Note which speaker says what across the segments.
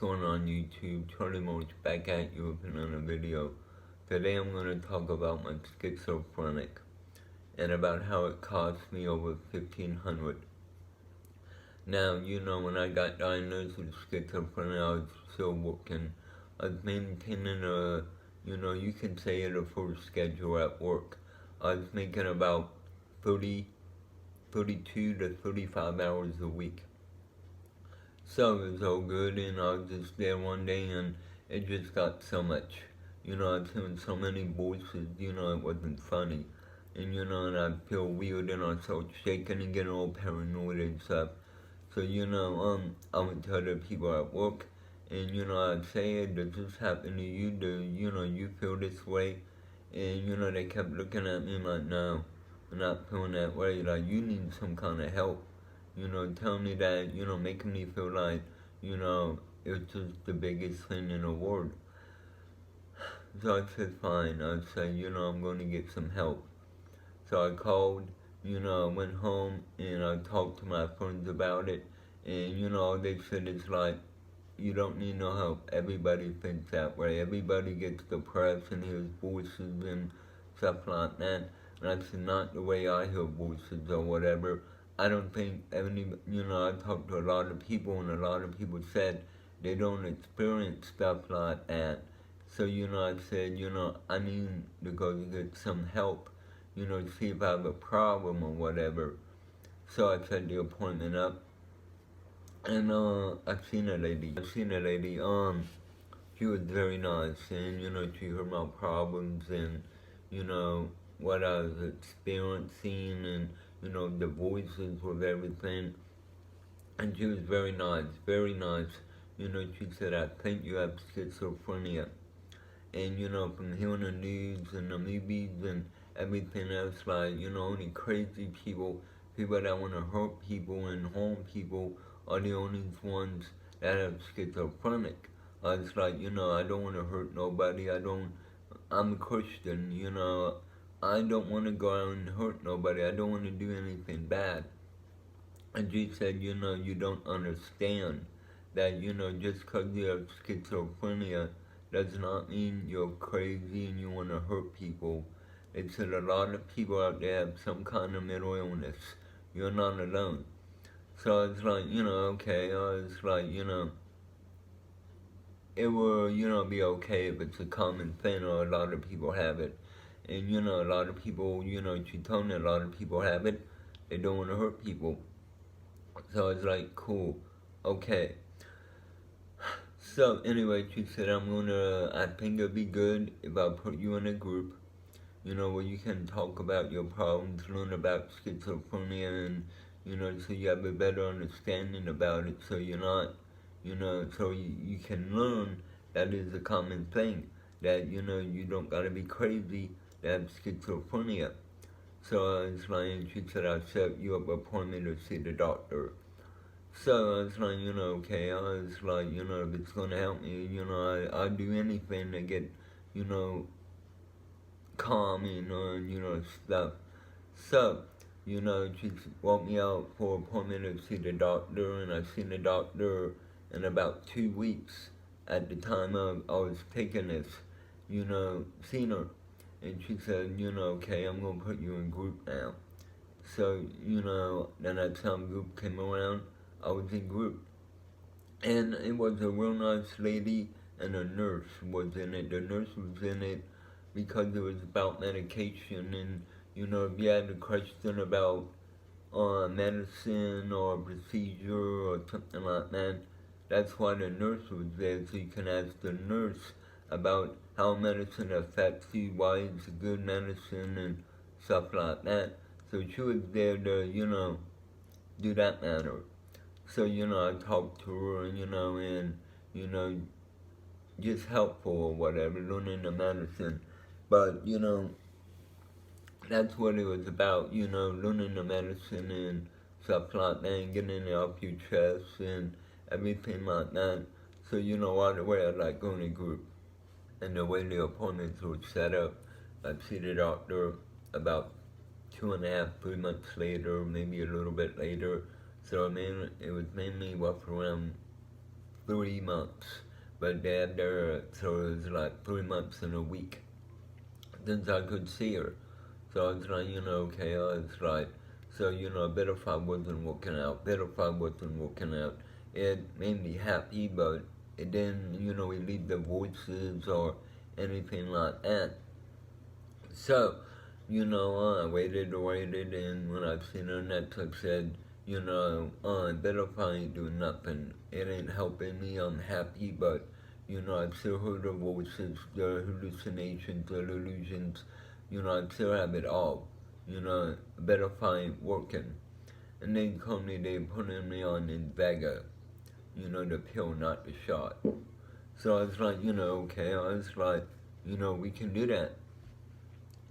Speaker 1: Going on YouTube, Charlie Mo's back at you with another video. Today I'm going to talk about my schizophrenic and about how it cost me over $1,500. Now, when I got diagnosed with schizophrenia, I was still working. I was maintaining you can say it, a full schedule at work. I was making about 32 to 35 hours a week. So it was all good, and I was just there one day, and it just got so much. I was hearing so many voices, it wasn't funny. And I'd feel weird, and I'd start shaking and getting all paranoid and stuff. So, I would tell the people at work, and, I'd say, hey, does this happen to you? Do, you feel this way? And, they kept looking at me like, no, I'm not feeling that way. Like, you need some kind of help. Telling me that, making me feel like, it's just the biggest thing in the world. So I said, fine. I said, I'm going to get some help. So I called, I went home and I talked to my friends about it. And, all they said is like, you don't need no help. Everybody thinks that way. Everybody gets depressed and hears voices and stuff like that. And that's not the way I hear voices or whatever. I don't think I talked to a lot of people, and a lot of people said they don't experience stuff like that. So, I said, I need to go get some help, to see if I have a problem or whatever. So I set the appointment up, and I've seen a lady. She was very nice, and, she heard my problems and, what I was experiencing, and, the voices with everything. And she was very nice, very nice. She said, I think you have schizophrenia. And, from hearing the news and the movies and everything else, like, only crazy people that want to hurt people and harm people are the only ones that have schizophrenic. I was like, I don't want to hurt nobody. I'm a Christian, I don't want to go out and hurt nobody. I don't want to do anything bad. And she said, you don't understand that, just because you have schizophrenia does not mean you're crazy and you want to hurt people. It said a lot of people out there have some kind of mental illness. You're not alone. So it's like, okay, I was like, it will, be okay if it's a common thing or a lot of people have it. And, a lot of people, she told me a lot of people have it. They don't want to hurt people. So I was like, cool, okay. So anyway, she said, I think it'd be good if I put you in a group, where you can talk about your problems, learn about schizophrenia, and, so you have a better understanding about it, so you're not, so you can learn that is a common thing, that, you don't gotta be crazy to have schizophrenia. So I was like, she said, I'll set you up an appointment to see the doctor. So I was like, okay, I was like, if it's gonna help me, I'll do anything to get, calm, and, stuff. So, she walked me out for an appointment to see the doctor, and I seen the doctor in about 2 weeks at the time I was taking this, seen her. And she said, okay, I'm going to put you in group now. So, then that time group came around, I was in group. And it was a real nice lady, and a nurse was in it. The nurse was in it because it was about medication. And, if you had a question about medicine or procedure or something like that, that's why the nurse was there, so you can ask the nurse about how medicine affects you, why it's a good medicine, and stuff like that. So she was there to, do that matter. So, I talked to her, and, just helpful or whatever, learning the medicine. But, that's what it was about, learning the medicine and stuff like that, and getting it off your chest and everything like that. So, all the way I like going to group. And the way the appointments were set up, I'd see the doctor about 2.5, 3 months later, maybe a little bit later. So it was mainly rough around 3 months. But they had their, so it was like 3 months and a week since I could see her. So I was like, okay, I was like, so, better if I wasn't working out, better if I wasn't working out. It made me happy, but it didn't, relieve the voices or anything like that. So, I waited, and when I seen her Netflix said, better if I ain't doing nothing. It ain't helping me, I'm happy, but, I still heard the voices, the hallucinations, the illusions, I still have it all. Better if I ain't working. And they told me they putting me on Invega, the pill, not the shot. So I was like, okay, I was like, we can do that.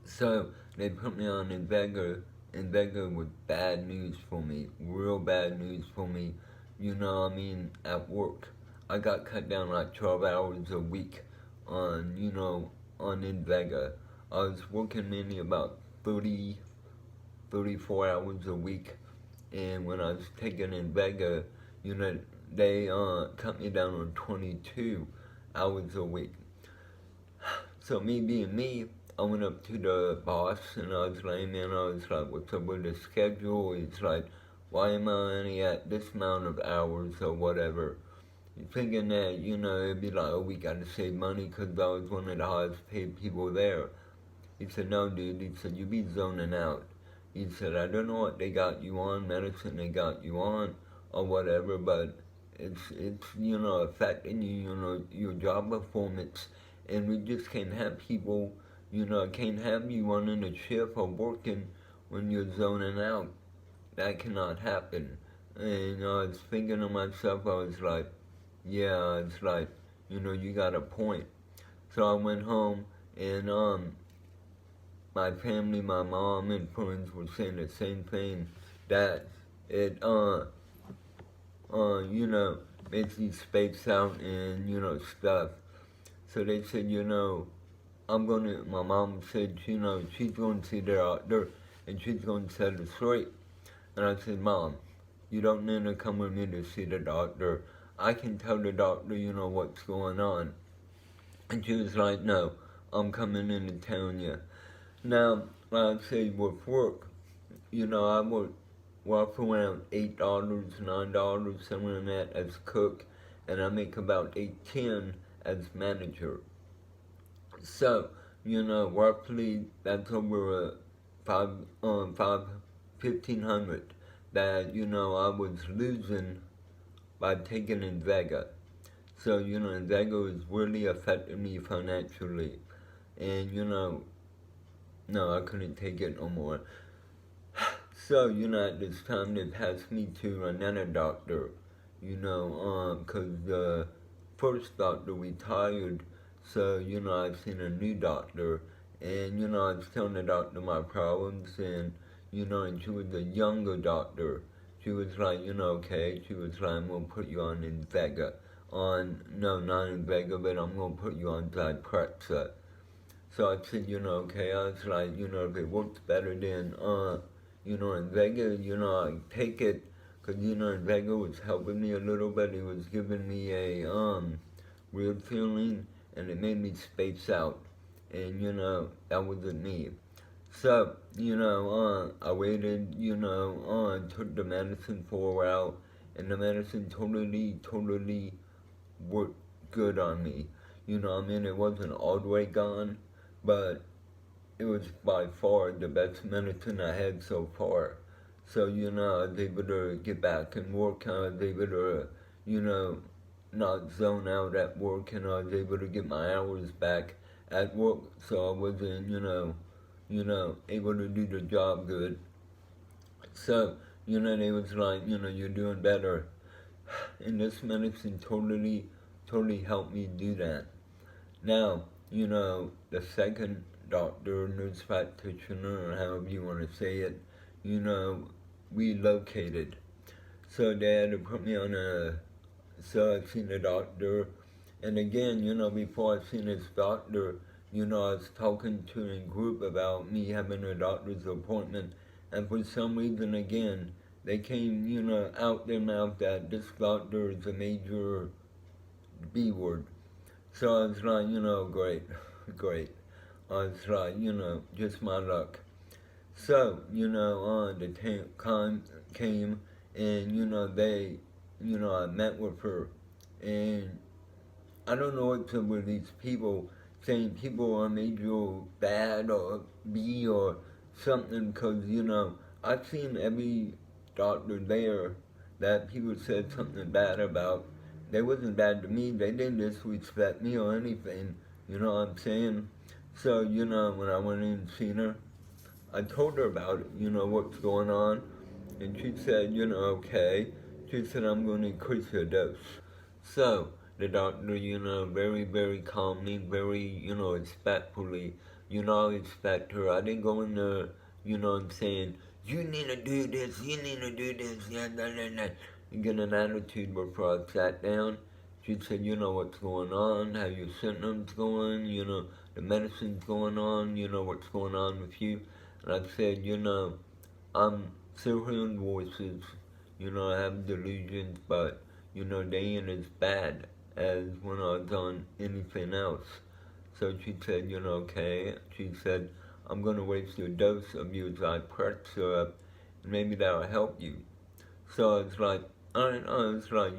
Speaker 1: So they put me on Invega. Invega was bad news for me, real bad news for me. At work, I got cut down like 12 hours a week on, on Invega. I was working mainly about 34 hours a week, and when I was taking Invega, they cut me down on 22 hours a week. So me being me, I went up to the boss and I was like, man, what's up with the schedule? It's like, why am I only at this amount of hours or whatever? Thinking that, it'd be like, oh, we gotta save money because I was one of the highest paid people there. He said, no, dude. He said, you be zoning out. He said, I don't know what they got you on, medicine they got you on, or whatever, but it's affecting you, your job performance. And we just can't have people, can't have you running a shift or working when you're zoning out. That cannot happen. And I was thinking to myself, I was like, yeah, it's like, you got a point. So I went home and, my family, my mom and friends were saying the same thing, that it, makes you space out and, stuff. So they said, my mom said, she's going to see the doctor and she's going to set it straight. And I said, Mom, you don't need to come with me to see the doctor. I can tell the doctor, what's going on. And she was like, no, I'm coming in and telling you. Now, like I say, with work, I would work around $8, $9, somewhere in that as cook, and I make about $8.10 as manager. So, roughly that's over $1,500 that, I was losing by taking Invega. So, Invega was really affecting me financially. And, no, I couldn't take it no more. So, at this time they passed me to another doctor, cause the first doctor retired. So, I've seen a new doctor, and, I was telling the doctor my problems, and, and she was a younger doctor. She was like, okay, she was like, I'm gonna put you on Invega. No, not Invega, but I'm gonna put you on Zyprexa. So I said, okay, I was like, if it works better than, Invega, I take it, because, Invega was helping me a little bit. It was giving me a, weird feeling, and it made me space out, and, that wasn't me. So, I waited, took the medicine for a while, and the medicine totally worked good on me. It wasn't all the way gone, but it was by far the best medicine I had so far. So, I was able to get back and work, I was able to, not zone out at work, and I was able to get my hours back at work, so I wasn't, able to do the job good. So, they was like, you're doing better. And this medicine totally helped me do that. Now, the second doctor, nurse practitioner, or however you want to say it, relocated. So they had to put me on so I seen the doctor. And again, before I seen this doctor, I was talking to a group about me having a doctor's appointment. And for some reason, again, they came, out their mouth that this doctor is a major B word. So I was like, great, great. I was like, just my luck. So, the time came and, I met with her. And I don't know what's up with these people saying people are major bad or B or something because, I've seen every doctor there that people said something bad about. They wasn't bad to me. They didn't disrespect me or anything. You know what I'm saying? So, when I went in and seen her, I told her about it, what's going on. And she said, okay. She said, I'm going to increase your dose. So, the doctor, very, very calmly, very, respectfully, I respect her. I didn't go in there, and saying, you need to do this, you need to do this, yeah, and get an attitude before I sat down. She said, what's going on, how your symptoms going, the medicine's going on, what's going on with you. And I said, I'm still hearing voices, I have delusions, but, they ain't as bad as when I was on anything else. So she said, okay. She said, I'm going to waste your dose of your Zyprexa syrup, and maybe that'll help you. So I was like, alright, I was like,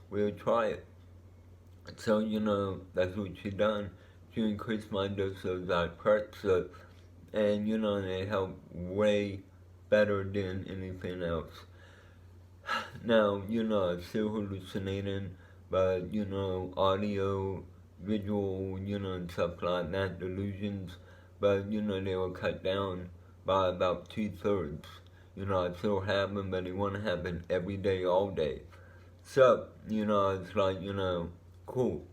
Speaker 1: we'll try it. So, that's what she done. She increased my dose of Zyprexa, and, it helped way better than anything else. Now, I'm still hallucinating, but, audio, visual, and stuff like that, delusions, but, they were cut down by about 2/3. I still have them, but they want to happen every day, all day. So, it's like, cool.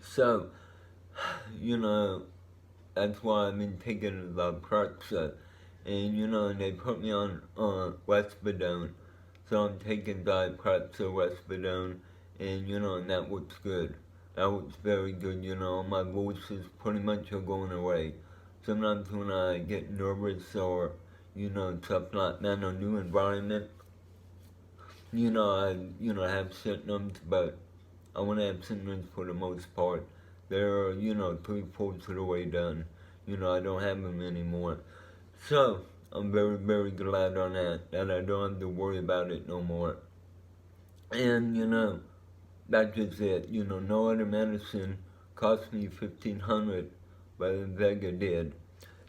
Speaker 1: So, that's why I've been taking the Zyprexa. And, they put me on Wespidone. So I'm taking Zyprexa, Wespidone, and that works good. That works very good, my voices pretty much are going away. Sometimes when I get nervous or, stuff like that in a new environment, I have symptoms, but I want to have symptoms for the most part. They're, 3/4 of the way done. I don't have them anymore. So, I'm very, very glad on that I don't have to worry about it no more. And, that's just it. No other medicine cost me $1,500, but Invega did.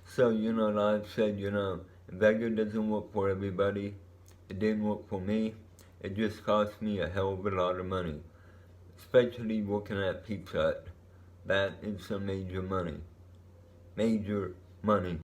Speaker 1: So, like I said, Invega doesn't work for everybody. It didn't work for me. It just cost me a hell of a lot of money. Especially working at Pizza Hut. That is some major money. Major money.